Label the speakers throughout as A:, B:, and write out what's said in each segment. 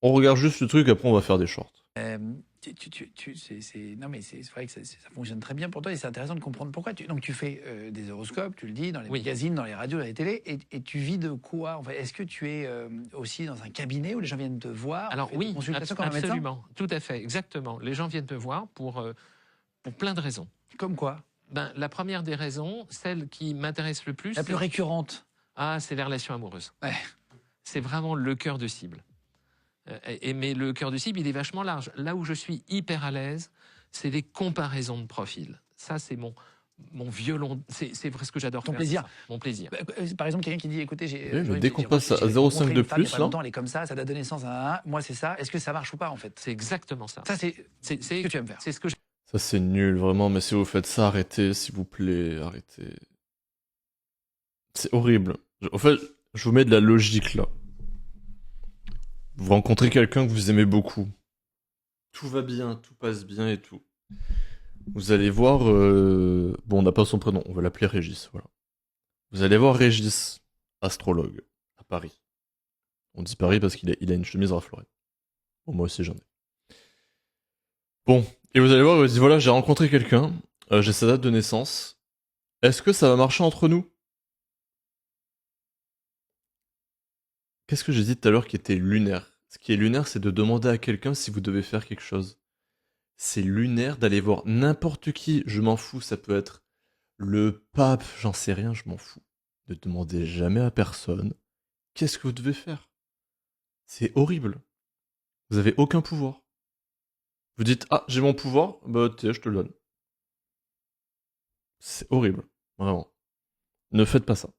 A: On regarde juste le truc, après on va faire des shorts.
B: Non, mais c'est vrai que ça fonctionne très bien pour toi et c'est intéressant de comprendre pourquoi. Donc, tu fais des horoscopes, tu le dis, dans les magazines, dans les radios, dans les télés, et tu vis de quoi en fait? Est-ce que tu es aussi dans un cabinet où les gens viennent te voir?
C: Alors oui,
B: Consultation comme un médecin?
C: absolument, tout à fait, exactement. Les gens viennent te voir pour plein de raisons.
B: Comme quoi?
C: La première des raisons, celle qui m'intéresse le plus,
B: La plus récurrente.
C: c'est les relations amoureuses.
B: Ouais.
C: C'est vraiment le cœur de cible. Mais le cœur de cible, il est vachement large. Là où je suis hyper à l'aise, c'est les comparaisons de profils. Ça, c'est mon violon. C'est vrai ce que j'adore.
B: Ton
C: faire,
B: plaisir.
C: mon plaisir.
B: Par exemple, quelqu'un qui dit, écoutez,
A: Mais dès qu'on passe à 0,5 de plus, là.
B: Elle est comme ça, ça date de naissance à un. Moi, c'est ça. Est-ce que ça marche ou pas, en fait?
C: C'est exactement ça.
B: Ça, c'est ce que tu aimes faire.
C: C'est ce que
A: Ça, c'est nul, vraiment. Mais si vous faites ça, arrêtez, s'il vous plaît. Arrêtez. C'est horrible. En fait, je vous mets de la logique, là. Vous rencontrez quelqu'un que vous aimez beaucoup. Tout va bien, tout passe bien et tout. Vous allez voir... Bon, on n'a pas son prénom, on va l'appeler Régis, voilà. Vous allez voir Régis, astrologue, à Paris. On dit Paris parce qu'il a une chemise raflorée. Bon, moi aussi j'en ai. Bon, et vous allez voir, il vous dit, voilà, j'ai rencontré quelqu'un, j'ai sa date de naissance. Est-ce que ça va marcher entre nous? Qu'est-ce que j'ai dit tout à l'heure qui était lunaire? Ce qui est lunaire, c'est de demander à quelqu'un si vous devez faire quelque chose. C'est lunaire d'aller voir n'importe qui, je m'en fous, ça peut être le pape, j'en sais rien, je m'en fous. Ne demandez jamais à personne qu'est-ce que vous devez faire. C'est horrible. Vous avez aucun pouvoir. Vous dites, ah, j'ai mon pouvoir, bah tiens, je te le donne. C'est horrible, vraiment. Ne faites pas ça,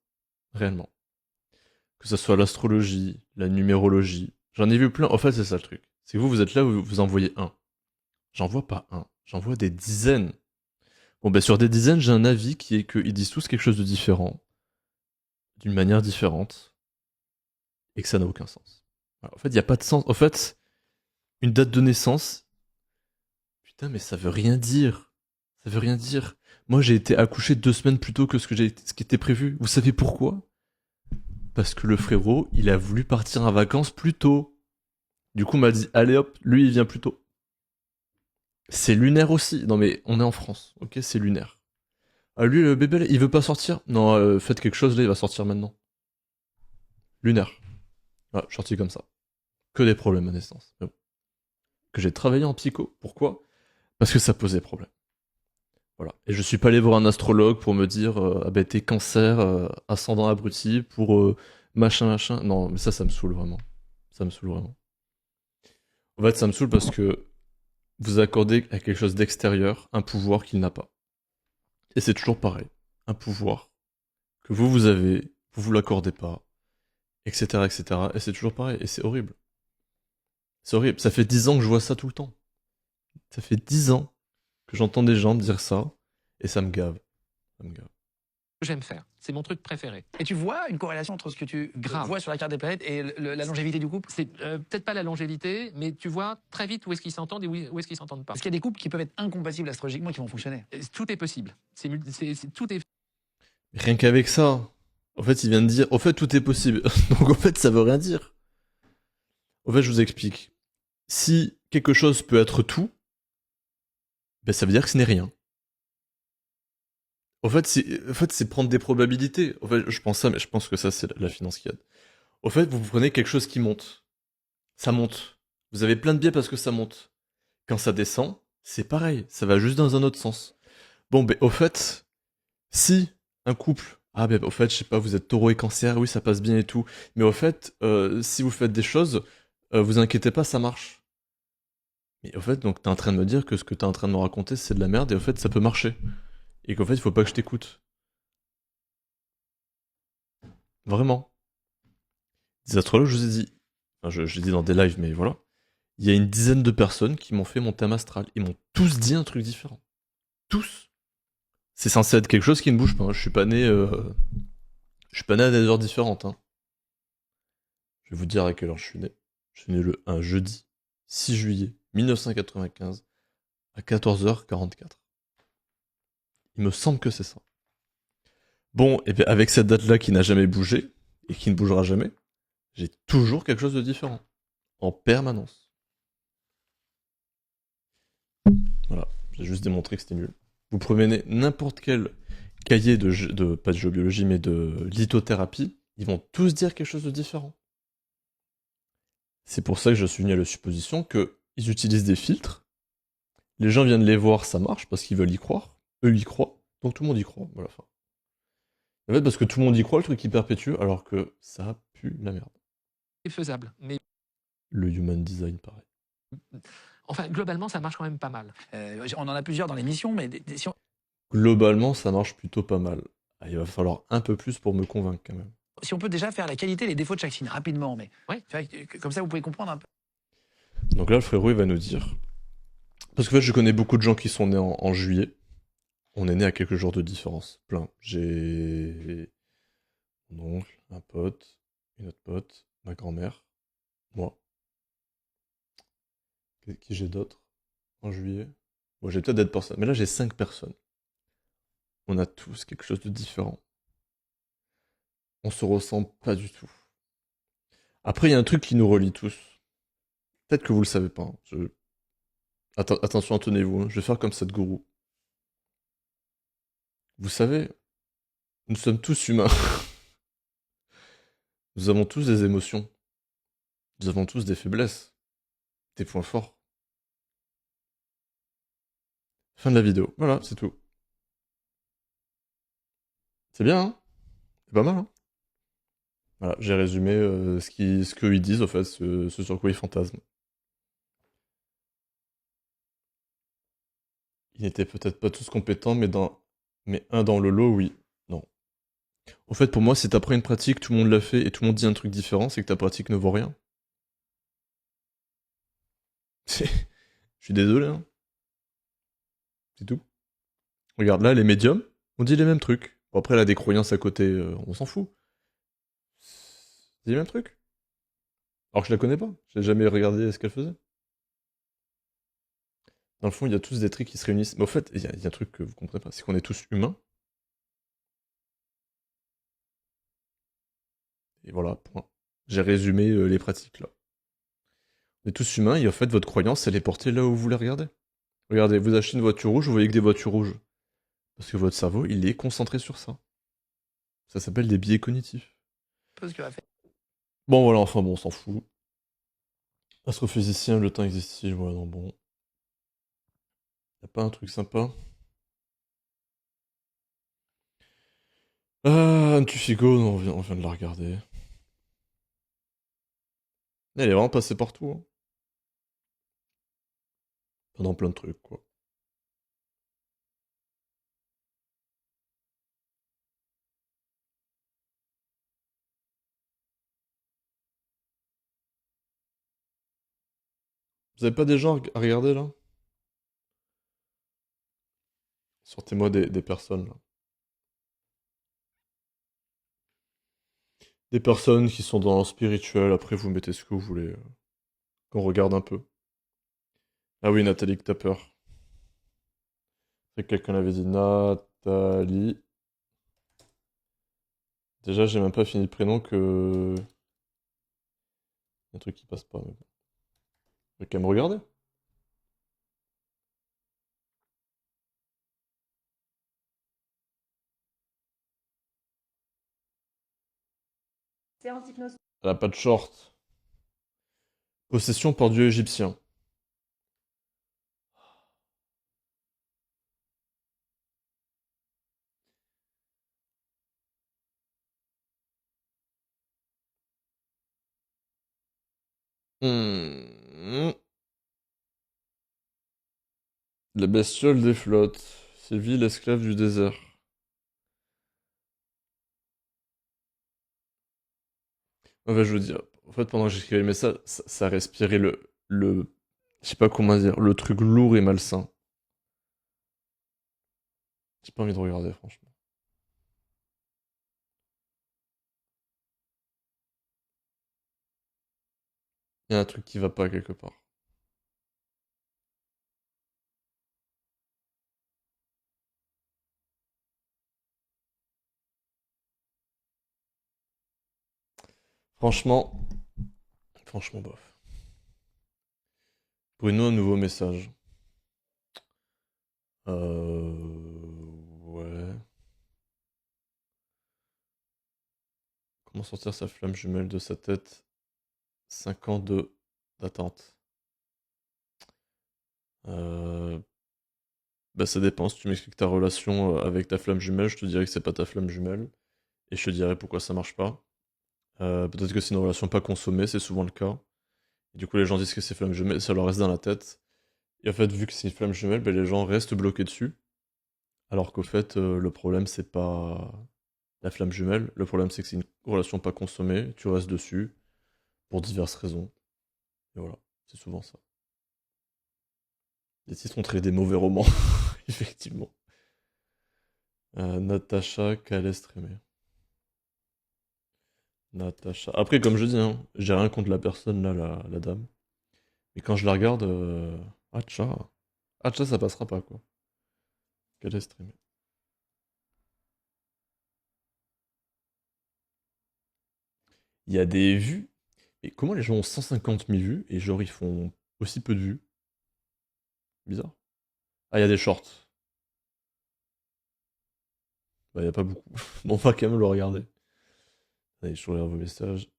A: réellement. Que ce soit l'astrologie, la numérologie, j'en ai vu plein. En fait, c'est ça le truc. C'est que vous êtes là, vous envoyez un. J'en vois pas un, j'en vois des dizaines. Bon, ben sur des dizaines, j'ai un avis qui est qu'ils disent tous quelque chose de différent, d'une manière différente, et que ça n'a aucun sens. Voilà. En fait, il n'y a pas de sens. En fait, une date de naissance, putain, mais ça veut rien dire. Ça veut rien dire. Moi, j'ai été accouché 2 semaines plus tôt que ce qui était prévu. Vous savez pourquoi? Parce que le frérot, il a voulu partir en vacances plus tôt. Du coup, on m'a dit, allez hop, lui, il vient plus tôt. C'est lunaire aussi. Non, mais on est en France, ok? C'est lunaire. Ah, lui, le bébé, là, il veut pas sortir? Non, faites quelque chose, là, il va sortir maintenant. Lunaire. Voilà, sorti comme ça. Que des problèmes à naissance. Mais bon. Que j'ai travaillé en psycho. Pourquoi? Parce que ça posait problème. Voilà. Et je suis pas allé voir un astrologue pour me dire ah ben t'es cancer, ascendant abruti, pour machin machin. Non, mais ça me saoule vraiment. Ça me saoule vraiment. En fait, ça me saoule parce que vous accordez à quelque chose d'extérieur un pouvoir qu'il n'a pas. Et c'est toujours pareil. Un pouvoir que vous avez, vous l'accordez pas, etc., etc. Et c'est toujours pareil. Et c'est horrible. C'est horrible. Ça fait 10 ans que je vois ça tout le temps. Ça fait 10 ans que j'entends des gens dire ça, et ça me gave. Ça me gave.
C: j'aime faire. C'est mon truc préféré.
B: Et tu vois une corrélation entre ce que tu vois sur la carte des planètes et la longévité du couple?
C: C'est peut-être pas la longévité, mais tu vois très vite où est-ce qu'ils s'entendent et où est-ce qu'ils s'entendent pas.
B: Parce qu'il y a des couples qui peuvent être incompatibles astrologiquement qui vont fonctionner.
C: Tout est possible. Tout est.
A: Rien qu'avec ça. En fait, il vient de dire, au fait, tout est possible. Donc, en fait, ça veut rien dire. En fait, je vous explique. Si quelque chose peut être tout, ben, ça veut dire que ce n'est rien. En fait, c'est prendre des probabilités. En fait, je pense ça, mais je pense que ça, c'est la finance qui aide. Au fait, vous prenez quelque chose qui monte. Ça monte. Vous avez plein de biais parce que ça monte. Quand ça descend, c'est pareil. Ça va juste dans un autre sens. Bon, ben, au fait, si un couple, ah ben, au fait, je sais pas, vous êtes taureau et cancer, oui, ça passe bien et tout. Mais au fait, si vous faites des choses, vous inquiétez pas, ça marche. Mais au fait, donc t'es en train de me dire que ce que t'es en train de me raconter, c'est de la merde et au fait, ça peut marcher. Et qu'en fait, il faut pas que je t'écoute. Vraiment. Des astrologues, je vous ai dit, enfin, je l'ai dit dans des lives, mais voilà. Il y a une dizaine de personnes qui m'ont fait mon thème astral. Ils m'ont tous dit un truc différent. Tous. C'est censé être quelque chose qui ne bouge pas. Hein. Je suis pas né à des heures différentes. Hein. Je vais vous dire à quelle heure je suis né. Je suis né un jeudi 6 juillet 1995 à 14h44. Il me semble que c'est ça. Bon, et bien avec cette date-là qui n'a jamais bougé, et qui ne bougera jamais, j'ai toujours quelque chose de différent. En permanence. Voilà, j'ai juste démontré que c'était nul. Vous prenez n'importe quel cahier pas de géobiologie, mais de lithothérapie, ils vont tous dire quelque chose de différent. C'est pour ça que je suis venu à la supposition qu'ils utilisent des filtres, les gens viennent les voir, ça marche, parce qu'ils veulent y croire, eux y croient, donc tout le monde y croit, voilà. Fin. En fait, parce que tout le monde y croit, le truc il perpétue, alors que ça pue la merde.
C: C'est faisable, mais
A: Le human design, pareil.
C: enfin, globalement, ça marche quand même pas mal.
B: On en a plusieurs dans l'émission, mais si on,
A: Globalement, ça marche plutôt pas mal. Ah, il va falloir un peu plus pour me convaincre, quand même.
B: si on peut déjà faire la qualité et les défauts de chaque signe rapidement, mais
C: Ouais.
B: comme ça vous pouvez comprendre un peu.
A: Donc là, le frérot, il va nous dire... Parce que en fait, je connais beaucoup de gens qui sont nés en juillet. On est nés à quelques jours de différence. Plein. J'ai mon oncle, un pote, une autre pote, ma grand-mère, moi. Qui j'ai d'autres en juillet? Bon, j'ai peut-être d'autres personnes. Mais là, j'ai 5 personnes. On a tous quelque chose de différent. On se ressemble pas du tout. Après, il y a un truc qui nous relie tous. Peut-être que vous le savez pas. Hein. Attention, tenez-vous. Hein. Je vais faire comme cette gourou. Vous savez, nous sommes tous humains. Nous avons tous des émotions. Nous avons tous des faiblesses. Des points forts. Fin de la vidéo. Voilà, c'est tout. C'est bien, hein? C'est pas mal, hein? Voilà, j'ai résumé ce qu'ils disent, en fait, ce sur quoi ils fantasment. Ils n'étaient peut-être pas tous compétents, mais un dans le lot, oui. Non. En fait, pour moi, si t'apprends une pratique, tout le monde l'a fait et tout le monde dit un truc différent, c'est que ta pratique ne vaut rien. Je suis désolé, hein. C'est tout. Regarde, là, les médiums, on dit les mêmes trucs. Bon, après, là, des croyances à côté, on s'en fout. C'est les mêmes trucs. Alors que je la connais pas. J'ai jamais regardé ce qu'elle faisait. Dans le fond, il y a tous des trucs qui se réunissent. Mais au fait, il y a un truc que vous comprenez pas, c'est qu'on est tous humains. Et voilà, point. J'ai résumé les pratiques là. On est tous humains et en fait, votre croyance, elle est portée là où vous la regardez. Regardez, vous achetez une voiture rouge, vous voyez que des voitures rouges. Parce que votre cerveau, il est concentré sur ça. Ça s'appelle des biais cognitifs.
B: Peu ce que va faire.
A: Bon, voilà, enfin bon, on s'en fout. Astrophysicien, le temps existe-t-il? Ouais, non, bon. Y a pas un truc sympa? Ah, Antufigo, non, on vient de la regarder. Elle est vraiment passée partout, hein. Pendant plein de trucs, quoi. Vous avez pas des gens à regarder, là? Sortez-moi des personnes, là. Des personnes qui sont dans le spirituel, après vous mettez ce que vous voulez. Qu'on regarde un peu. Ah oui, Nathalie que t'as peur. C'est que quelqu'un l'avait dit. Nathalie. Déjà, j'ai même pas fini le prénom que... Un truc qui passe pas, mais bon. Faut qu'à me regarder.
D: Séance d'hypnose.
A: Elle a pas de short. Possession par dieu égyptien. Hmm. La bestiole des flottes. Sylvie, l'esclave du désert. En fait, je veux dire, en fait, pendant que j'écrivais le message, ça respirait je sais pas comment dire, le truc lourd et malsain. J'ai pas envie de regarder, franchement. Il y a un truc qui va pas quelque part. Franchement, franchement, bof. Bruno, un nouveau message. Ouais. Comment sortir sa flamme jumelle de sa tête? 5 ans d'attente. Euh, Bah ça dépend, si tu m'expliques ta relation avec ta flamme jumelle, je te dirais que c'est pas ta flamme jumelle. Et je te dirais pourquoi ça marche pas. Peut-être que c'est une relation pas consommée, c'est souvent le cas. Et du coup les gens disent que c'est flamme jumelle, ça leur reste dans la tête. Et en fait, vu que c'est une flamme jumelle, bah, les gens restent bloqués dessus. Alors qu'au fait, le problème c'est pas la flamme jumelle, le problème c'est que c'est une relation pas consommée, tu restes dessus, pour diverses raisons. Et voilà, c'est souvent ça. Les titres ont créé des mauvais romans, effectivement. Natacha Calestrémé. Natacha. Après, comme je dis, hein, j'ai rien contre la personne, là, la dame. Mais quand je la regarde, Hatcha. Hatcha, ça passera pas, quoi. Calestrémé. Il y a des vues. Et comment les gens ont 150 000 vues et genre ils font aussi peu de vues? Bizarre. Ah, il y a des shorts. Bah, il y a pas beaucoup. Bon, on va quand même le regarder. Allez, je regarde vos messages.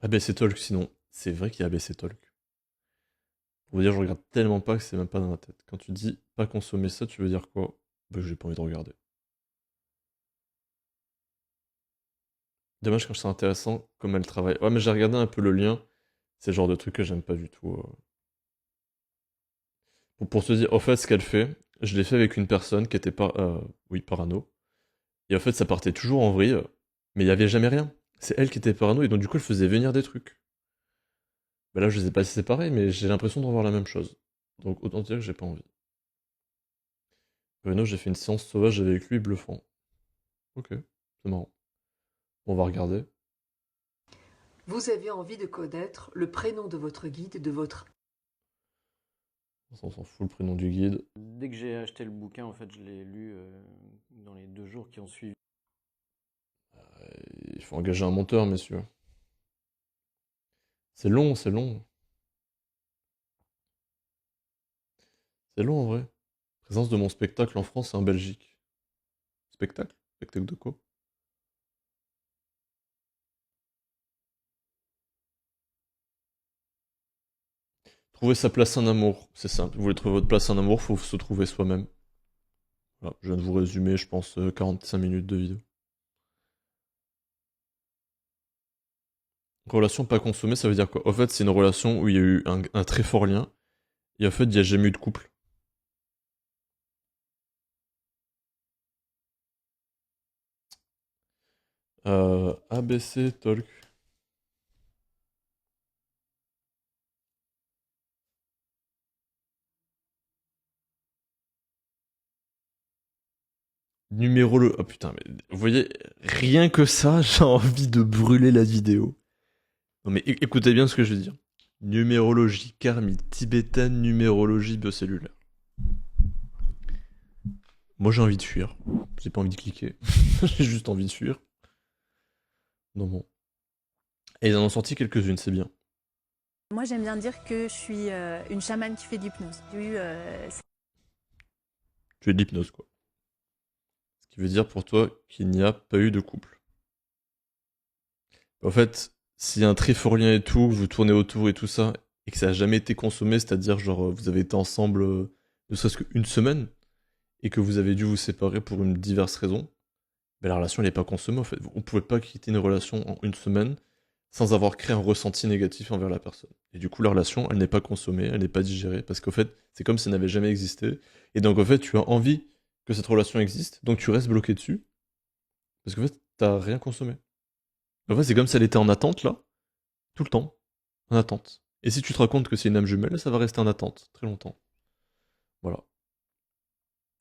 A: ABC Talk, sinon. C'est vrai qu'il y a ABC Talk. Pour vous dire, je regarde tellement pas que c'est même pas dans ma tête. Quand tu dis pas consommer ça, tu veux dire quoi? Bah, que j'ai pas envie de regarder. Dommage quand c'est intéressant, comme elle travaille. Ouais, mais j'ai regardé un peu le lien. C'est le genre de truc que j'aime pas du tout. Pour te dire, en fait, ce qu'elle fait, je l'ai fait avec une personne qui était pas, oui, parano. Et en fait, ça partait toujours en vrille, mais il y avait jamais rien. C'est elle qui était parano, et donc du coup, elle faisait venir des trucs. Bah là, je sais pas si c'est pareil, mais j'ai l'impression de revoir la même chose. Donc autant dire que j'ai pas envie. Bruno, j'ai fait une séance sauvage avec lui, bluffant. Ok, c'est marrant. On va regarder.
D: Vous avez envie de connaître le prénom de votre guide, de votre...
A: On s'en fout le prénom du guide.
E: Dès que j'ai acheté le bouquin, en fait, je l'ai lu dans les 2 jours qui ont suivi.
A: Il faut engager un monteur, messieurs. C'est long, c'est long. C'est long en vrai. Présence de mon spectacle en France et en Belgique. Spectacle? Spectacle de quoi? Trouver sa place en amour, c'est simple. Vous voulez trouver votre place en amour, faut se trouver soi-même. Voilà, je viens de vous résumer, je pense, 45 minutes de vidéo. Relation pas consommée, ça veut dire quoi? En fait, c'est une relation où il y a eu un très fort lien, et en fait, il n'y a jamais eu de couple. ABC Talk. Numéro le... Oh putain, mais vous voyez, rien que ça, j'ai envie de brûler la vidéo. Non mais écoutez bien ce que je veux dire. Numérologie karmique tibétaine, numérologie biocellulaire. Moi j'ai envie de fuir. J'ai pas envie de cliquer. J'ai juste envie de fuir. Non bon. Et ils en ont sorti quelques-unes, c'est bien.
F: Moi, j'aime bien dire que je suis une chamane qui fait de l'hypnose.
A: Tu es de l'hypnose quoi. Ce qui veut dire pour toi qu'il n'y a pas eu de couple. En fait, s'il y a un très fort lien et tout, vous tournez autour et tout ça, et que ça a jamais été consommé, c'est-à-dire genre vous avez été ensemble ne serait-ce qu'une semaine, et que vous avez dû vous séparer pour une diverse raison, ben la relation elle n'est pas consommée en fait. On pouvait pas quitter une relation en une semaine sans avoir créé un ressenti négatif envers la personne. Et du coup la relation elle n'est pas consommée, elle n'est pas digérée, parce qu'en fait c'est comme si elle n'avait jamais existé. Et donc en fait tu as envie que cette relation existe, donc tu restes bloqué dessus, parce qu'en fait t'as rien consommé. En fait c'est comme si elle était en attente là, tout le temps, en attente. Et si tu te rends compte que c'est une âme jumelle, ça va rester en attente très longtemps. Voilà.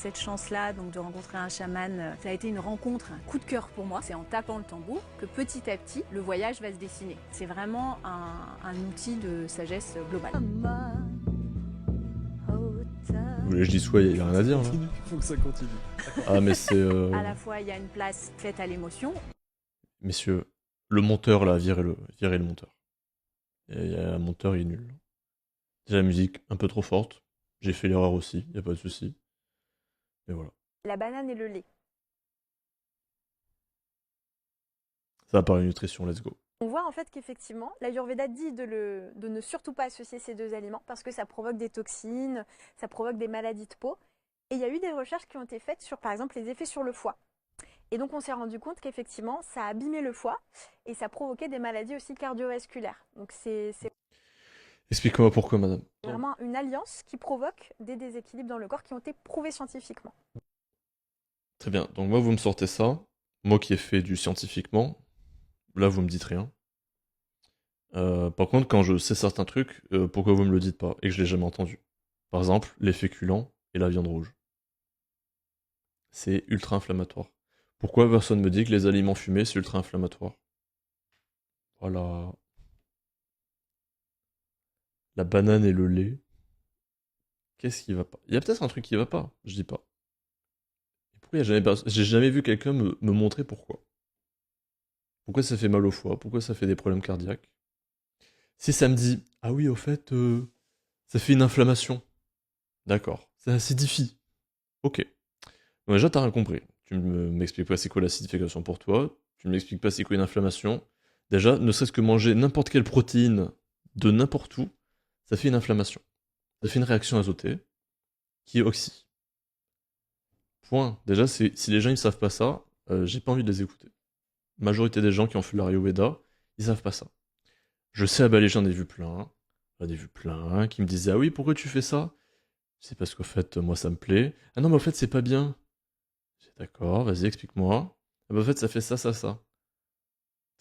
F: Cette chance-là, donc de rencontrer un chaman, ça a été une rencontre, un coup de cœur pour moi. C'est en tapant le tambour que petit à petit, le voyage va se dessiner. C'est vraiment un outil de sagesse globale.
A: Vous voulez que je dise ouais, il y a rien à dire là.
E: Faut que ça continue.
A: Ah mais c'est...
F: À la fois, il y a une place faite à l'émotion.
A: Messieurs, le monteur là, virez le monteur. Et un monteur, il est nul. Déjà, la musique un peu trop forte. J'ai fait l'erreur aussi, y a pas de souci. Et voilà.
F: La banane et le lait.
A: Ça va parler nutrition, let's go.
F: On voit en fait qu'effectivement, l'Ayurveda dit de ne surtout pas associer ces deux aliments parce que ça provoque des toxines, ça provoque des maladies de peau. Et il y a eu des recherches qui ont été faites sur, par exemple, les effets sur le foie. Et donc, on s'est rendu compte qu'effectivement, ça abîmait le foie et ça provoquait des maladies aussi cardiovasculaires. Donc, c'est
A: Expliquez-moi pourquoi, madame.
F: vraiment une alliance qui provoque des déséquilibres dans le corps qui ont été prouvés scientifiquement.
A: Très bien. Donc moi, vous me sortez ça. Moi qui ai fait du scientifiquement, là, vous me dites rien. Par contre, quand je sais certains trucs, pourquoi vous me le dites pas et que je l'ai jamais entendu? Par exemple, les féculents et la viande rouge. C'est ultra inflammatoire. Pourquoi personne me dit que les aliments fumés, c'est ultra inflammatoire? Voilà. La banane et le lait. Qu'est-ce qui va pas? Il y a peut-être un truc qui va pas, je dis pas. Et pourquoi j'ai jamais vu quelqu'un me montrer pourquoi? Pourquoi ça fait mal au foie? Pourquoi ça fait des problèmes cardiaques? Si ça me dit, ah oui, au fait, ça fait une inflammation. D'accord. Ça acidifie. Ok. Bon, déjà, t'as rien compris. M'expliques pas c'est quoi l'acidification pour toi. Tu ne m'expliques pas c'est quoi une inflammation. Déjà, ne serait-ce que manger n'importe quelle protéine de n'importe où, ça fait une inflammation. Ça fait une réaction azotée qui oxy. Point. Déjà, si les gens ils savent pas ça, j'ai pas envie de les écouter. Majorité des gens qui ont fait l'Ayurveda, ils savent pas ça. Je sais, ah bah les gens, j'en ai vu plein, qui me disaient, ah oui, pourquoi tu fais ça? C'est parce qu'au fait, moi ça me plaît. Ah non, mais au fait, c'est pas bien. J'ai d'accord, vas-y, explique-moi. Ah bah, en fait, ça fait ça, ça, ça.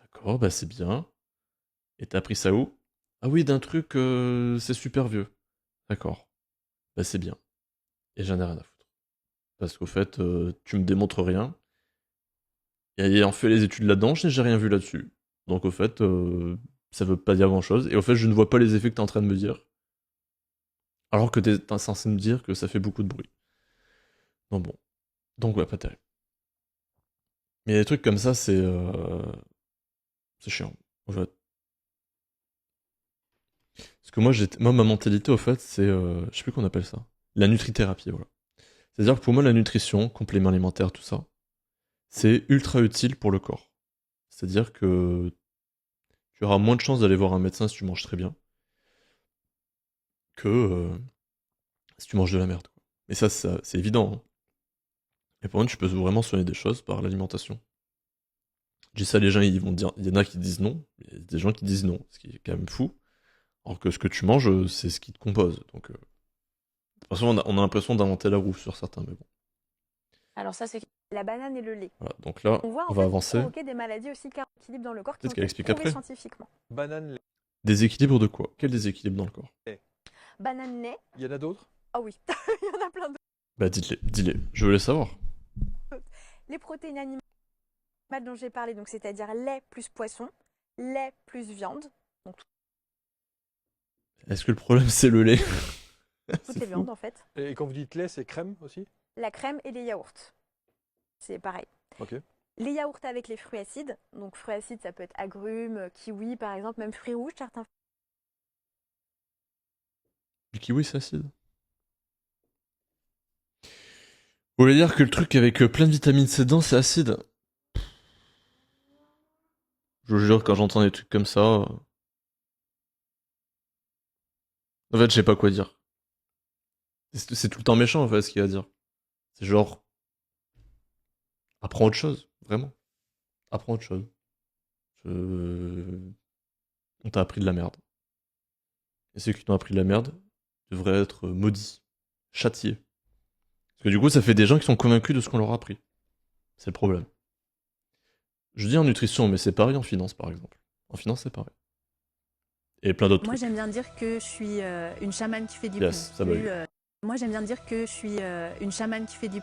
A: D'accord, bah c'est bien. Et t'as appris ça où? Ah oui, d'un truc, c'est super vieux. D'accord, bah c'est bien. Et j'en ai rien à foutre. Parce qu'au fait, tu me démontres rien. Et ayant fait les études là-dedans, j'ai rien vu là-dessus. Donc au fait, ça veut pas dire grand-chose. Et au fait, je ne vois pas les effets que t'es en train de me dire. Alors que t'es censé me dire que ça fait beaucoup de bruit. Donc bon. Donc ouais, pas terrible. Mais des trucs comme ça, c'est chiant. En fait. Parce que moi, ma mentalité, au fait, c'est, je sais plus qu'on appelle ça. La nutrithérapie, voilà. C'est-à-dire que pour moi, la nutrition, complément alimentaire, tout ça, c'est ultra utile pour le corps. C'est-à-dire que tu auras moins de chances d'aller voir un médecin si tu manges très bien que si tu manges de la merde, quoi. Mais ça, c'est évident, hein. Et pour moi, tu peux vraiment soigner des choses par l'alimentation. Je dis ça, les gens, ils vont dire, il y en a qui disent non, il y a des gens qui disent non, ce qui est quand même fou. Alors que ce que tu manges, c'est ce qui te compose. Donc, de toute façon, on a l'impression d'inventer la roue sur certains, mais bon.
F: Alors ça, c'est la banane et le lait.
A: Voilà, donc là,
F: On voit
A: on
F: en
A: va
F: fait
A: avancer.
F: provoquer des maladies aussi cardiovasculaires dans le corps qui ont
A: Peut-être qu'elle
F: été
A: explique
F: prouvées
A: après.
F: scientifiquement.
G: Banane, lait.
A: Déséquilibre de quoi? Quel déséquilibre dans le corps?
F: Banane, lait.
G: Il y en a d'autres?
F: Ah oui, il y en a plein d'autres.
A: Bah dis-les, je veux les savoir.
F: Les protéines animales dont j'ai parlé, donc c'est-à-dire lait plus poisson, lait plus viande, donc
A: Est-ce que le problème c'est le lait?
F: toutes
A: C'est
F: les
A: fou.
F: viandes en fait.
G: Et quand vous dites lait, c'est crème aussi?
F: La crème et les yaourts. C'est pareil.
G: Ok.
F: Les yaourts avec les fruits acides. Donc fruits acides, ça peut être agrumes, kiwi par exemple, même fruits rouges, certains.
A: Le kiwi c'est acide. Vous voulez dire que le truc avec plein de vitamine C dedans c'est acide? Je vous jure, quand j'entends des trucs comme ça. En fait, je sais pas quoi dire. C'est tout le temps méchant en fait ce qu'il y a à dire. C'est genre. Apprends autre chose, vraiment. Apprends autre chose. On t'a appris de la merde. Et ceux qui t'ont appris de la merde devraient être maudits, châtiés. Parce que du coup, ça fait des gens qui sont convaincus de ce qu'on leur a appris. C'est le problème. Je dis en nutrition, mais c'est pareil en finance, par exemple. En finance, c'est pareil. Et plein d'autres
F: Moi
A: trucs.
F: j'aime bien dire que je suis une chamane qui fait du
A: Yes, ça va eu.
F: Moi j'aime bien dire que je suis une chamane qui fait du.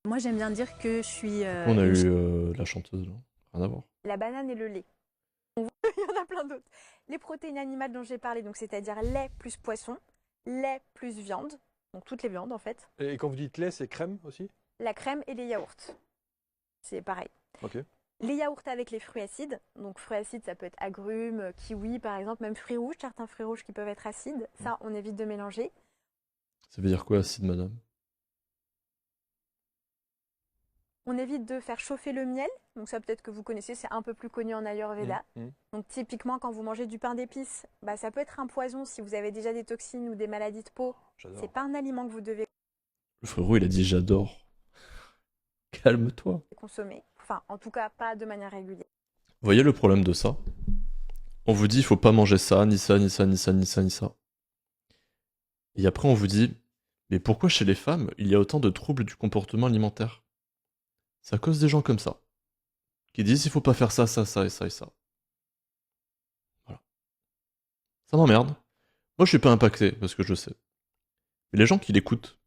F: Moi j'aime bien dire que je suis.
A: On a eu la chanteuse, là. Rien à voir.
F: La banane et le lait. Il y en a plein d'autres. Les protéines animales dont j'ai parlé, donc c'est-à-dire lait plus poisson, lait plus viande, donc toutes les viandes en fait.
G: Et quand vous dites lait, c'est crème aussi?
F: La crème et les yaourts. C'est pareil.
G: Ok.
F: Les yaourts avec les fruits acides. Donc fruits acides, ça peut être agrumes, kiwi par exemple, même fruits rouges, certains fruits rouges qui peuvent être acides. Ça, on évite de mélanger.
A: Ça veut dire quoi, acide, madame?
F: On évite de faire chauffer le miel. Donc ça, peut-être que vous connaissez, c'est un peu plus connu en Ayurveda. Donc typiquement, quand vous mangez du pain d'épices, bah, ça peut être un poison si vous avez déjà des toxines ou des maladies de peau. C'est pas un aliment que vous devez
A: Le frérot, il a dit j'adore. Calme-toi.
F: consommer. Enfin, en tout cas, pas de manière régulière.
A: Vous voyez le problème de ça? On vous dit il faut pas manger ça, ni ça, ni ça, ni ça, ni ça, ni ça. Et après on vous dit mais pourquoi chez les femmes il y a autant de troubles du comportement alimentaire? C'est à cause des gens comme ça. Qui disent il faut pas faire ça, ça, ça et ça et ça. Voilà. Ça m'emmerde. Moi je suis pas impacté parce que je sais. Mais les gens qui l'écoutent,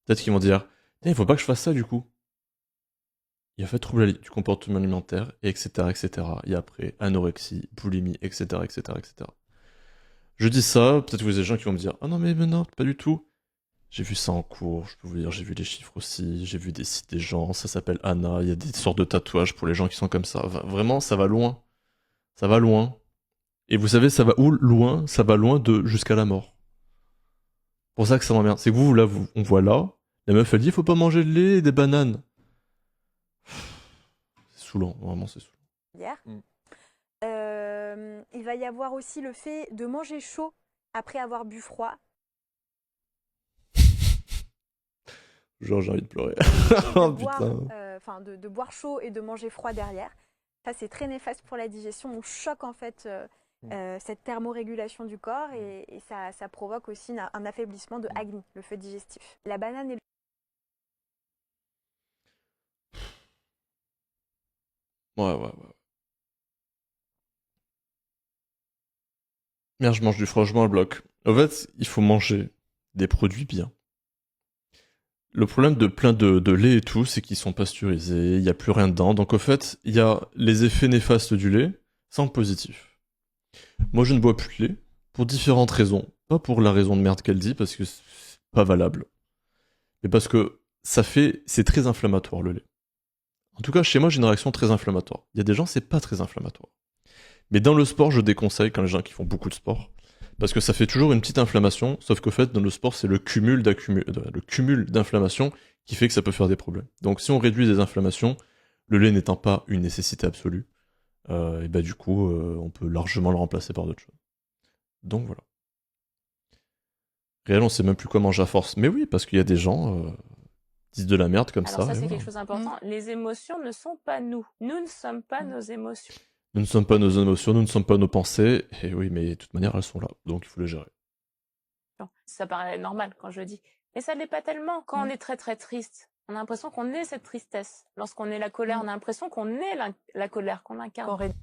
A: peut-être qu'ils vont dire il faut pas que je fasse ça du coup. Il y a fait trouble du comportement alimentaire, et etc., etc. Et après, anorexie, boulimie, etc., etc., etc. Je dis ça, peut-être que vous avez des gens qui vont me dire ah non, mais non, pas du tout. J'ai vu ça en cours, je peux vous dire, j'ai vu les chiffres aussi, j'ai vu des sites des gens, ça s'appelle Anna, il y a des sortes de tatouages pour les gens qui sont comme ça. Vraiment, ça va loin. Ça va loin. Et vous savez, ça va où loin? Ça va loin de jusqu'à la mort. Pour ça que ça m'emmerde. C'est que vous, là, on voit là, la meuf, elle dit faut pas manger de lait et des bananes. C'est saoulant, vraiment, c'est saoulant.
F: Il va y avoir aussi le fait de manger chaud après avoir bu froid.
A: Genre, j'ai envie de pleurer.
F: De
A: Oh
F: boire,
A: putain.
F: de boire chaud et de manger froid derrière. Ça, c'est très néfaste pour la digestion. On choque en fait cette thermorégulation du corps et ça provoque aussi un affaiblissement de Agni, le feu digestif. La banane et le...
A: Ouais. Merde, je mange du fromage le bloc. En fait, il faut manger des produits bien. Le problème de plein de lait et tout, c'est qu'ils sont pasteurisés, il n'y a plus rien dedans. Donc, au fait, il y a les effets néfastes du lait sans positif. Moi, je ne bois plus de lait pour différentes raisons. Pas pour la raison de merde qu'elle dit, parce que c'est pas valable. Mais parce que c'est très inflammatoire le lait. En tout cas, chez moi, j'ai une réaction très inflammatoire. Il y a des gens, c'est pas très inflammatoire. Mais dans le sport, je déconseille quand les gens qui font beaucoup de sport. Parce que ça fait toujours une petite inflammation, sauf qu'au fait, dans le sport, c'est le cumul d'inflammation qui fait que ça peut faire des problèmes. Donc si on réduit les inflammations, le lait n'étant pas une nécessité absolue, et bah du coup, on peut largement le remplacer par d'autres choses. Donc voilà. Réellement, on sait même plus quoi manger à force. Mais oui, parce qu'il y a des gens qui disent de la merde comme ça.
H: Alors ça,
A: et
H: c'est
A: voilà.
H: quelque chose d'important. Les émotions ne sont pas nous. Nous ne sommes pas nos émotions.
A: Nous ne sommes pas nos émotions, nous ne sommes pas nos pensées. Et oui, mais de toute manière, elles sont là. Donc il faut les gérer.
H: Ça paraît normal quand je le dis. Mais ça ne l'est pas tellement. Quand on est très très triste, on a l'impression qu'on est cette tristesse. Lorsqu'on est la colère, on a l'impression qu'on est la colère, qu'on incarne.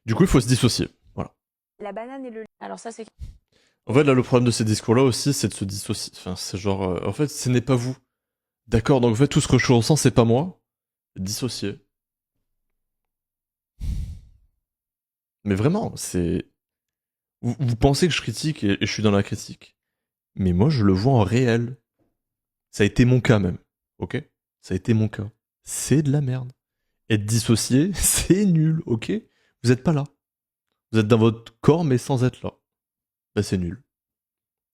A: Du coup, il faut se dissocier. Voilà.
F: La banane et le...
H: Alors ça, c'est...
A: En fait, là, le problème de ces discours-là aussi, c'est de se dissocier. Enfin, c'est genre... en fait, ce n'est pas vous. D'accord, donc en fait, tout ce que je ressens, c'est pas moi. Dissocier. Mais vraiment, c'est... Vous pensez que je critique et je suis dans la critique. Mais moi, je le vois en réel. Ça a été mon cas même. Ok? Ça a été mon cas. C'est de la merde. Être dissocié, c'est nul, ok? Vous êtes pas là. Vous êtes dans votre corps, mais sans être là. Bah, c'est nul.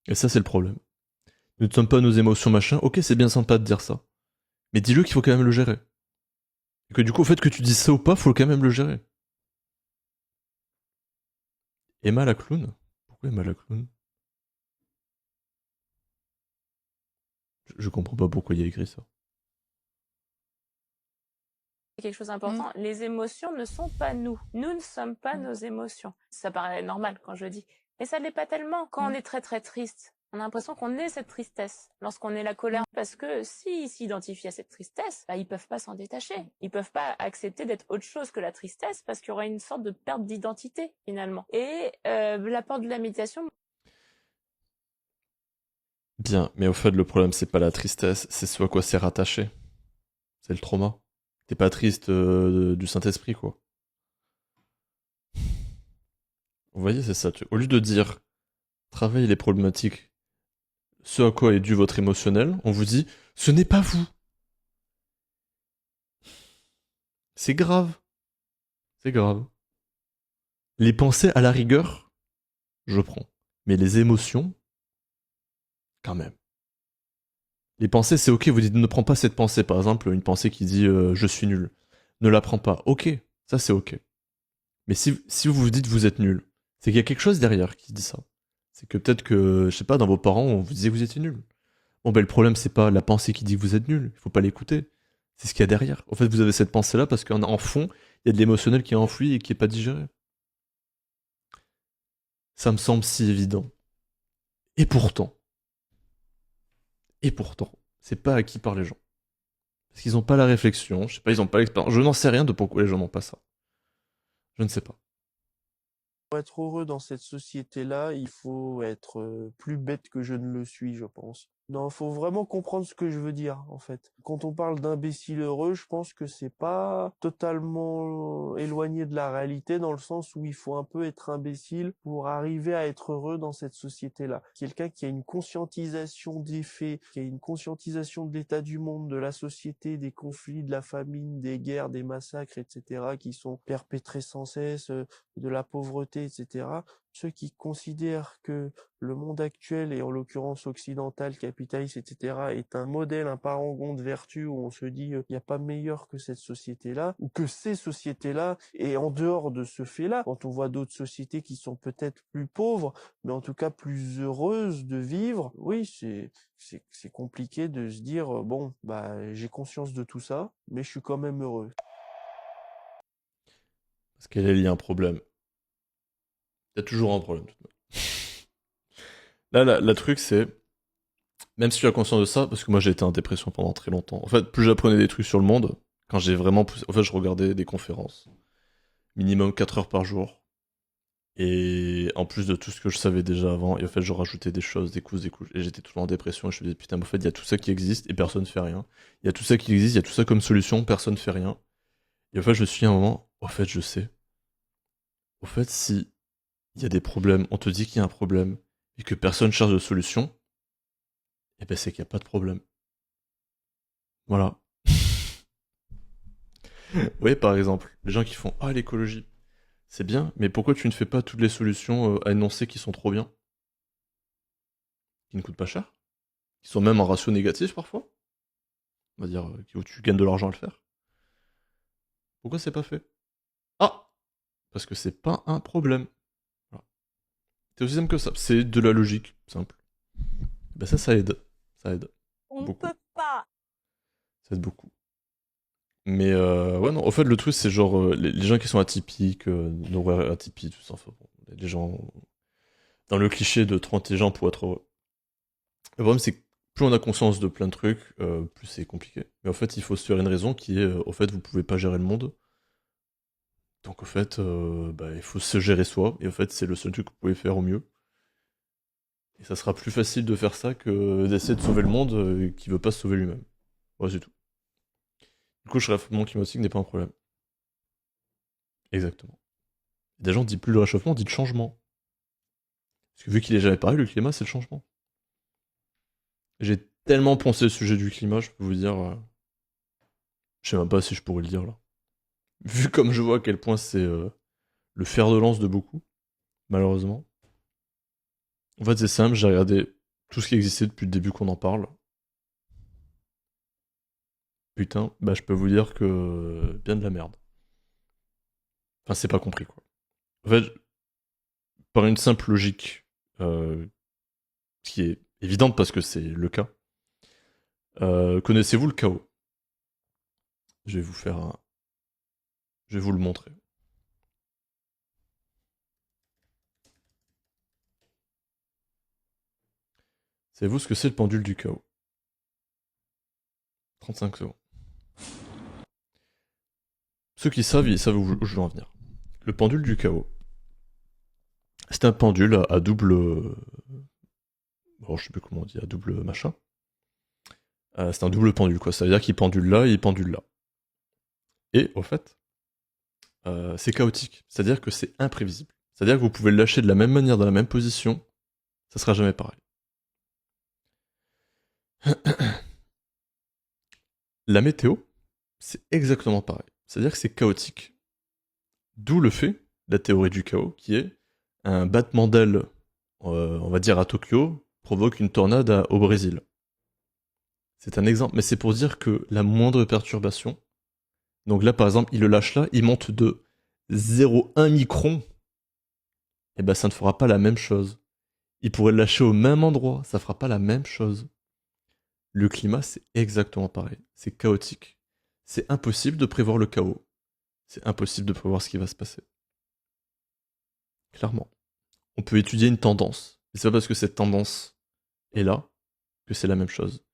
A: Et ça, c'est le problème. Nous ne sommes pas nos émotions, machin. Ok, c'est bien sympa de dire ça. Mais dis-le qu'il faut quand même le gérer. Et que du coup, au fait que tu dises ça ou pas, faut quand même le gérer. Emma la clown? Pourquoi Emma la clown? Je comprends pas pourquoi il y a écrit ça.
H: quelque chose d'important. Les émotions ne sont pas nous. Nous ne sommes pas nos émotions. Ça paraît normal quand je le dis. Mais ça ne l'est pas tellement. Quand on est très très triste, on a l'impression qu'on est cette tristesse. Lorsqu'on est la colère, parce que s'ils s'identifient à cette tristesse, bah, ils peuvent pas s'en détacher. Ils peuvent pas accepter d'être autre chose que la tristesse parce qu'il y aura une sorte de perte d'identité finalement. Et l'apport de la méditation.
A: Bien, mais au fait, le problème, c'est pas la tristesse, c'est ce à quoi c'est rattaché. C'est le trauma. T'es pas triste du Saint-Esprit, quoi. Vous voyez, c'est ça. Au lieu de dire travaillez les problématiques, ce à quoi est dû votre émotionnel, on vous dit ce n'est pas vous. C'est grave. C'est grave. Les pensées, à la rigueur, je prends. Mais les émotions, quand même. Les pensées, c'est ok, vous dites ne prends pas cette pensée. Par exemple, une pensée qui dit je suis nul. Ne la prends pas. Ok, ça c'est ok. Mais si vous vous dites vous êtes nul, c'est qu'il y a quelque chose derrière qui dit ça. C'est que peut-être que, je sais pas, dans vos parents, on vous disait que vous étiez nul. Bon, ben le problème, c'est pas la pensée qui dit que vous êtes nul. Il faut pas l'écouter. C'est ce qu'il y a derrière. En fait, vous avez cette pensée-là parce qu'en fond, il y a de l'émotionnel qui est enfoui et qui est pas digéré. Ça me semble si évident. Et pourtant, c'est pas acquis par les gens. Parce qu'ils ont pas la réflexion, je sais pas, ils ont pas l'expérience. Je n'en sais rien de pourquoi les gens n'ont pas ça. Je ne sais pas.
I: Pour être heureux dans cette société-là, il faut être plus bête que je ne le suis, je pense. Non, faut vraiment comprendre ce que je veux dire, en fait. Quand on parle d'imbécile heureux, je pense que c'est pas totalement éloigné de la réalité, dans le sens où il faut un peu être imbécile pour arriver à être heureux dans cette société-là. Quelqu'un qui a une conscientisation des faits, qui a une conscientisation de l'état du monde, de la société, des conflits, de la famine, des guerres, des massacres, etc., qui sont perpétrés sans cesse, de la pauvreté, etc. Ceux qui considèrent que le monde actuel, et en l'occurrence occidental, capitaliste, etc., est un modèle, un parangon de vertu où on se dit il n'y a pas meilleur que cette société-là, ou que ces sociétés-là, et en dehors de ce fait-là, quand on voit d'autres sociétés qui sont peut-être plus pauvres, mais en tout cas plus heureuses de vivre, oui, c'est compliqué de se dire bon, bah j'ai conscience de tout ça, mais je suis quand même heureux.
A: Parce qu'il y a un problème. Il y a toujours un problème. Là, la truc, c'est. Même si tu as conscience de ça, parce que moi j'ai été en dépression pendant très longtemps. En fait, plus j'apprenais des trucs sur le monde, quand j'ai vraiment poussé. En fait, je regardais des conférences. Minimum 4 heures par jour. Et en plus de tout ce que je savais déjà avant, et en fait, je rajoutais des choses, des couches. Et j'étais toujours en dépression. Et je me disais, putain, mais en fait, il y a tout ça qui existe et personne ne fait rien. Il y a tout ça qui existe, il y a tout ça comme solution, personne ne fait rien. Et en fait, je me suis dit à un moment, en fait, je sais. Au fait, si il y a des problèmes, on te dit qu'il y a un problème, et que personne cherche de solution, et ben c'est qu'il n'y a pas de problème. Voilà. Oui, par exemple, les gens qui font ah l'écologie, c'est bien, mais pourquoi tu ne fais pas toutes les solutions à énoncer qui sont trop bien, qui ne coûtent pas cher, qui sont même en ratio négatif parfois, on va dire où tu gagnes de l'argent à le faire. Pourquoi c'est pas fait? Ah, parce que c'est pas un problème. Voilà. C'est aussi simple que ça. C'est de la logique simple. Ben ça aide. Ça aide.
J: On ne
A: Beaucoup.
J: peut pas.
A: Ça aide beaucoup. Mais ouais, non, en fait, le truc, c'est genre les gens qui sont atypiques, horaires atypiques, tout ça. Enfin, bon, les gens dans le cliché de 30 gens pour être heureux. Le problème, c'est que plus on a conscience de plein de trucs, plus c'est compliqué. Mais en fait, il faut se faire une raison qui est au fait, vous pouvez pas gérer le monde. Donc, au fait, bah, il faut se gérer soi. Et en fait, c'est le seul truc que vous pouvez faire au mieux. Et ça sera plus facile de faire ça que d'essayer de sauver le monde qui veut pas se sauver lui-même. Ouais, c'est tout. Du coup, le réchauffement climatique n'est pas un problème. Exactement. Des gens disent plus le réchauffement, on dit le changement. Parce que vu qu'il est jamais pareil, le climat, c'est le changement. J'ai tellement poncé le sujet du climat, je peux vous dire. Je sais même pas si je pourrais le dire là. Vu comme je vois à quel point c'est le fer de lance de beaucoup, malheureusement. En fait, c'est simple, j'ai regardé tout ce qui existait depuis le début qu'on en parle. Putain, bah je peux vous dire que bien de la merde. Enfin, c'est pas compris quoi. En fait, par une simple logique qui est évidente parce que c'est le cas. Connaissez-vous le chaos? Je vais vous faire un. Je vais vous le montrer. Savez-vous ce que c'est le pendule du chaos? 35 secondes. Ceux qui savent, ils savent où je veux en venir. Le pendule du chaos. C'est un pendule à double. Bon, je sais plus comment on dit, à double machin. C'est un double pendule, quoi. Ça veut dire qu'il pendule là et il pendule là. Et, au fait, c'est chaotique. C'est-à-dire que c'est imprévisible. C'est-à-dire que vous pouvez le lâcher de la même manière, dans la même position, ça sera jamais pareil. La météo, c'est exactement pareil. C'est-à-dire que c'est chaotique. D'où le fait, la théorie du chaos, qui est un battement d'aile, on va dire à Tokyo, provoque une tornade au Brésil. C'est un exemple, mais c'est pour dire que la moindre perturbation, donc là par exemple, il le lâche là, il monte de 0,1 micron, et ben ça ne fera pas la même chose. Il pourrait le lâcher au même endroit, ça fera pas la même chose. Le climat, c'est exactement pareil. C'est chaotique. C'est impossible de prévoir le chaos. C'est impossible de prévoir ce qui va se passer. Clairement. On peut étudier une tendance. Et c'est pas parce que cette tendance est là que c'est la même chose.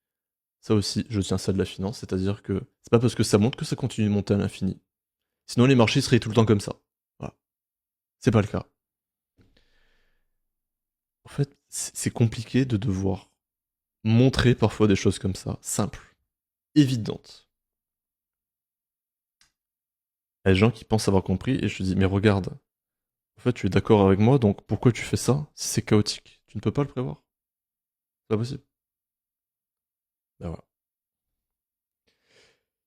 A: Ça aussi, je tiens ça de la finance, c'est-à-dire que c'est pas parce que ça monte que ça continue de monter à l'infini. Sinon, les marchés seraient tout le temps comme ça. Voilà. C'est pas le cas. En fait, c'est compliqué de devoir montrer parfois des choses comme ça, simples, évidentes. Il y a des gens qui pensent avoir compris et je te dis, mais regarde, en fait, tu es d'accord avec moi, donc pourquoi tu fais ça si c'est chaotique? Tu ne peux pas le prévoir. C'est pas possible. Ben voilà.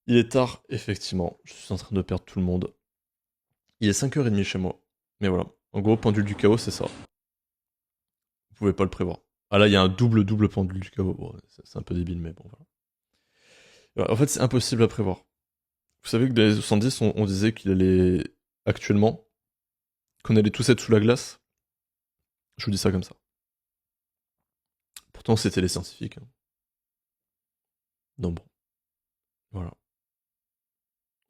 A: Il est tard, effectivement. Je suis en train de perdre tout le monde. Il est 5h30 chez moi. Mais voilà. En gros, pendule du chaos, c'est ça. Vous pouvez pas le prévoir. Ah là, il y a un double pendule du chaos. Bon, c'est un peu débile, mais bon, voilà. En fait, c'est impossible à prévoir. Vous savez que dans les années 70, on disait qu'il allait, actuellement, qu'on allait tous être sous la glace. Je vous dis ça comme ça. Pourtant, c'était les scientifiques. Hein. Donc bon. Voilà.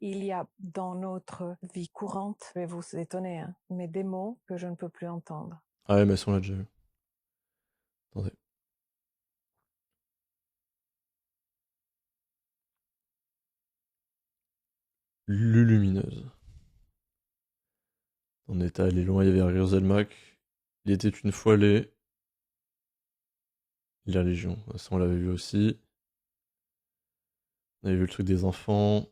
J: Il y a dans notre vie courante, je vais vous étonner, hein, mais des mots que je ne peux plus entendre.
A: Ah ouais, mais ça, on l'a déjà vu. Attendez. Lulumineuse. On était allé loin, il y avait Rioselmac. Il était une fois la Légion. Ça, on l'avait vu aussi. On avait vu le truc des enfants.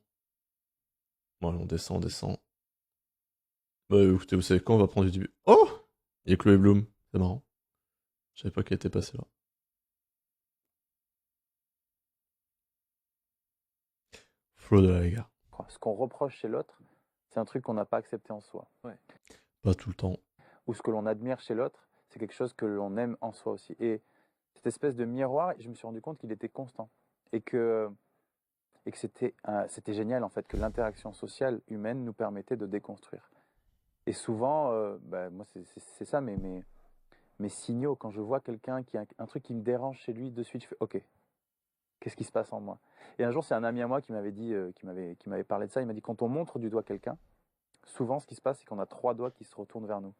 A: Bon, allez, on descend, on descend. Bah écoutez, vous savez quoi, on va prendre du début. Oh! Il y a Chloé Bloom. C'est marrant. Je savais pas qu'elle était passée là. Flo de la Lega.
K: Ce qu'on reproche chez l'autre, c'est un truc qu'on n'a pas accepté en soi.
A: Pas tout le temps.
K: Ou ce que l'on admire chez l'autre, c'est quelque chose que l'on aime en soi aussi. Et cette espèce de miroir, je me suis rendu compte qu'il était constant. Et que c'était génial, en fait, que l'interaction sociale humaine nous permettait de déconstruire. Et souvent, moi, c'est ça, mes signaux, quand je vois quelqu'un qui a un truc qui me dérange chez lui, de suite, je fais « Ok, qu'est-ce qui se passe en moi ?» Et un jour, c'est un ami à moi qui m'avait dit, qui m'avait parlé de ça. Il m'a dit, quand on montre du doigt quelqu'un, souvent, ce qui se passe, c'est qu'on a 3 doigts qui se retournent vers nous.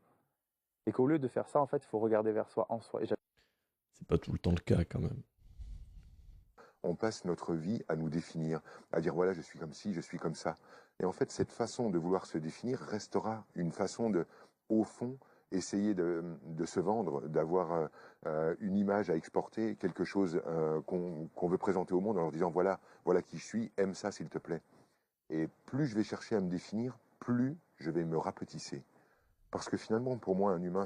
K: Et qu'au lieu de faire ça, en fait, il faut regarder vers soi, en soi.
A: C'est pas tout le temps le cas, quand même.
L: On passe notre vie à nous définir, à dire voilà, je suis comme ci, je suis comme ça. Et en fait, cette façon de vouloir se définir restera une façon de, au fond, essayer de se vendre, d'avoir une image à exporter, quelque chose qu'on veut présenter au monde en leur disant voilà qui je suis, aime ça s'il te plaît. Et plus je vais chercher à me définir, plus je vais me rapetisser. Parce que finalement, pour moi, un humain...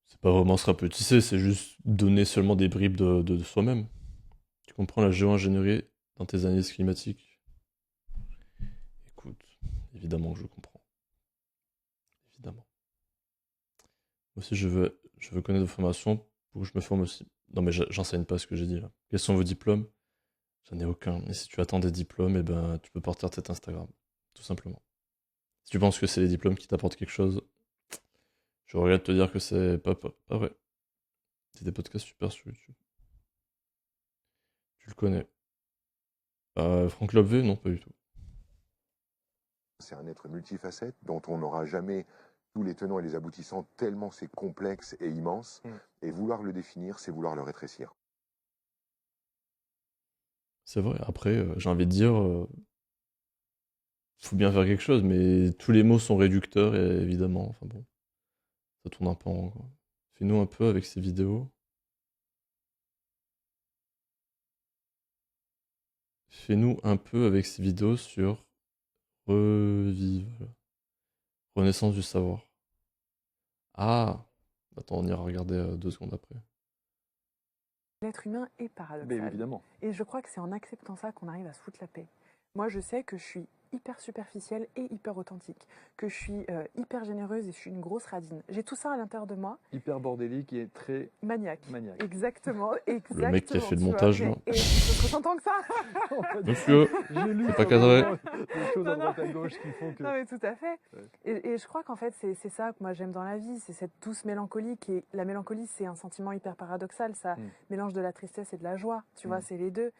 A: C'est pas vraiment se rapetisser, c'est juste donner seulement des bribes de soi-même. Tu comprends la géo-ingénierie dans tes analyses climatiques? Écoute, évidemment que je comprends. Évidemment. Moi aussi, je veux connaître vos formations pour que je me forme aussi. Non, mais j'enseigne pas ce que j'ai dit là. Quels sont vos diplômes? J'en ai aucun. Mais si tu attends des diplômes, eh ben, tu peux partir tête Instagram. Tout simplement. Si tu penses que c'est les diplômes qui t'apportent quelque chose, je regrette de te dire que c'est pas vrai. C'est des podcasts super sur YouTube. Tu le connais. Franck Lobvé, non, pas du tout.
L: C'est un être multifacette dont on n'aura jamais tous les tenants et les aboutissants tellement c'est complexe et immense. Et vouloir le définir, c'est vouloir le rétrécir.
A: C'est vrai, après, j'ai envie de dire, faut bien faire quelque chose, mais tous les mots sont réducteurs, et évidemment, enfin bon, ça tourne un peu en rond, quoi. Fais-nous un peu avec ces vidéos. Fais-nous un peu avec ces vidéos sur Renaissance du savoir. Ah! Attends, on ira regarder 2 secondes après.
J: L'être humain est paradoxal.
K: Mais évidemment.
J: Et je crois que c'est en acceptant ça qu'on arrive à se foutre la paix. Moi, je sais que je suis
M: hyper superficielle et hyper authentique, que je suis hyper généreuse et je suis une grosse radine. J'ai tout ça à l'intérieur de moi.
N: Hyper bordélique et très
M: maniaque.
N: maniaque.
M: Exactement,
A: Le mec qui a fait le
M: tu vois,
A: montage,
M: mais-
A: là.
M: Et c'est trop tentant que ça.
A: Monsieur,
N: J'ai lu
A: c'est
N: sur
A: pas cadré.
N: des choses à droite à gauche qui font que...
M: Non mais tout à fait.
N: Ouais.
M: Et je crois qu'en fait c'est ça que moi j'aime dans la vie, c'est cette douce mélancolie qui est... La mélancolie c'est un sentiment hyper paradoxal, ça mélange de la tristesse et de la joie, tu vois, c'est les deux.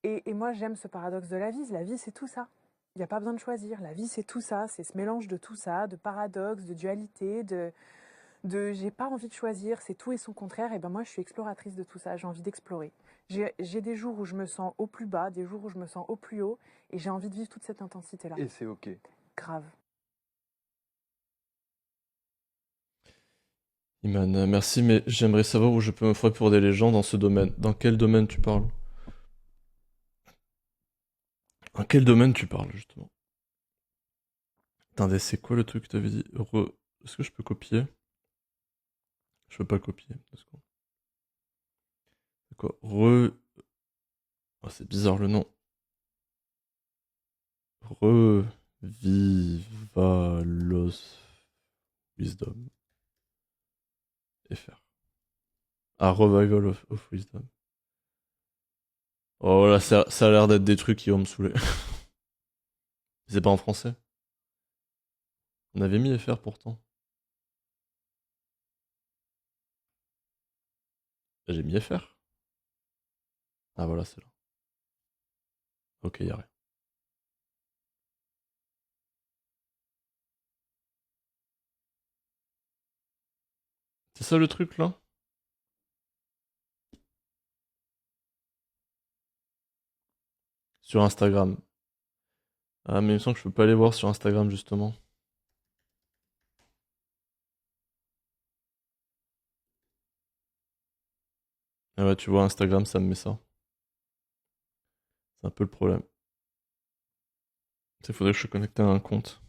M: Et moi j'aime ce paradoxe de la vie c'est tout ça. Il n'y a pas besoin de choisir, la vie c'est tout ça, c'est ce mélange de tout ça, de paradoxe, de dualité, de j'ai pas envie de choisir, c'est tout et son contraire, et ben moi je suis exploratrice de tout ça, j'ai envie d'explorer. J'ai des jours où je me sens au plus bas, des jours où je me sens au plus haut, et j'ai envie de vivre toute cette intensité-là.
N: Et c'est ok.
M: Grave.
A: Iman, merci, mais j'aimerais savoir où je peux me foirer pour des légendes dans ce domaine. Dans quel domaine tu parles? Dans quel domaine tu parles, justement? Attendez, c'est quoi le truc que t'avais dit? Est-ce que je peux copier? Je peux pas copier. Deux secondes. C'est quoi? Oh, c'est bizarre le nom. Revivalos Wisdom. FR. Ah, Revival of Wisdom. Oh là, ça a l'air d'être des trucs qui vont me saouler. C'est pas en français? On avait mis FR pourtant. J'ai mis FR. Ah voilà, c'est là. Ok, y'a rien. C'est ça le truc là? Sur Instagram. Ah mais il me semble que je peux pas aller voir sur Instagram justement. Ah ouais, tu vois, Instagram ça me met ça. C'est un peu le problème. Il faudrait que je sois connecté à un compte.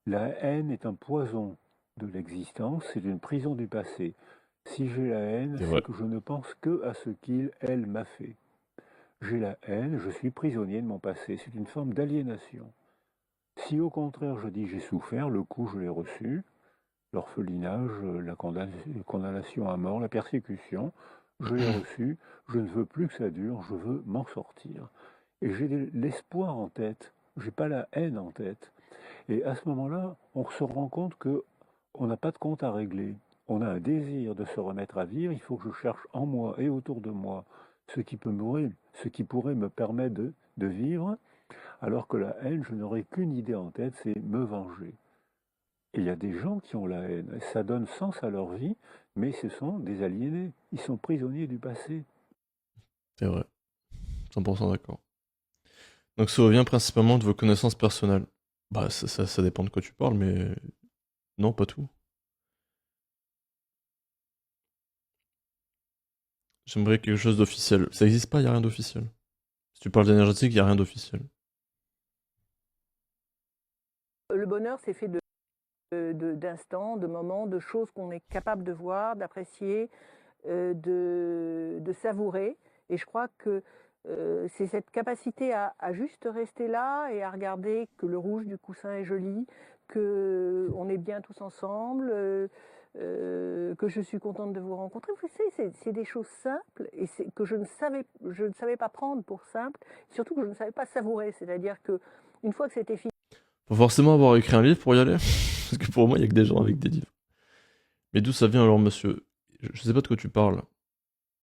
O: La haine est un poison de l'existence, c'est une prison du passé. Si j'ai la haine,
A: C'est vrai.
O: c'est que je ne pense que à ce qu'il, elle, m'a fait. J'ai la haine, je suis prisonnier de mon passé, c'est une forme d'aliénation. Si au contraire je dis j'ai souffert, le coup je l'ai reçu, l'orphelinage, la condamnation à mort, la persécution, je l'ai reçu, je ne veux plus que ça dure, je veux m'en sortir. Et j'ai l'espoir en tête, j'ai pas la haine en tête. Et à ce moment-là, on se rend compte que on n'a pas de compte à régler. On a un désir de se remettre à vivre, il faut que je cherche en moi et autour de moi ce qui pourrait me permettre de vivre, alors que la haine, je n'aurais qu'une idée en tête, c'est me venger. Et il y a des gens qui ont la haine, ça donne sens à leur vie, mais ce sont des aliénés, ils sont prisonniers du passé.
A: C'est vrai. 100% d'accord. Donc ça revient principalement de vos connaissances personnelles. Bah ça dépend de quoi tu parles, mais non, pas tout. J'aimerais quelque chose d'officiel. Ça existe pas, y a rien d'officiel. Si tu parles d'énergétique, y a rien d'officiel.
P: Le bonheur, c'est fait d'instants, de moments, de choses qu'on est capable de voir, d'apprécier, de savourer. Et je crois que c'est cette capacité à juste rester là et à regarder que le rouge du coussin est joli, qu'on est bien tous ensemble, que je suis contente de vous rencontrer. Vous savez, c'est des choses simples et que je ne savais pas prendre pour simple, surtout que je ne savais pas savourer. C'est-à-dire que une fois que c'était fini,
A: Faut forcément avoir écrit un livre pour y aller. Parce que pour moi, il y a que des gens avec des livres. Mais d'où ça vient alors, monsieur? Je sais pas de quoi tu parles.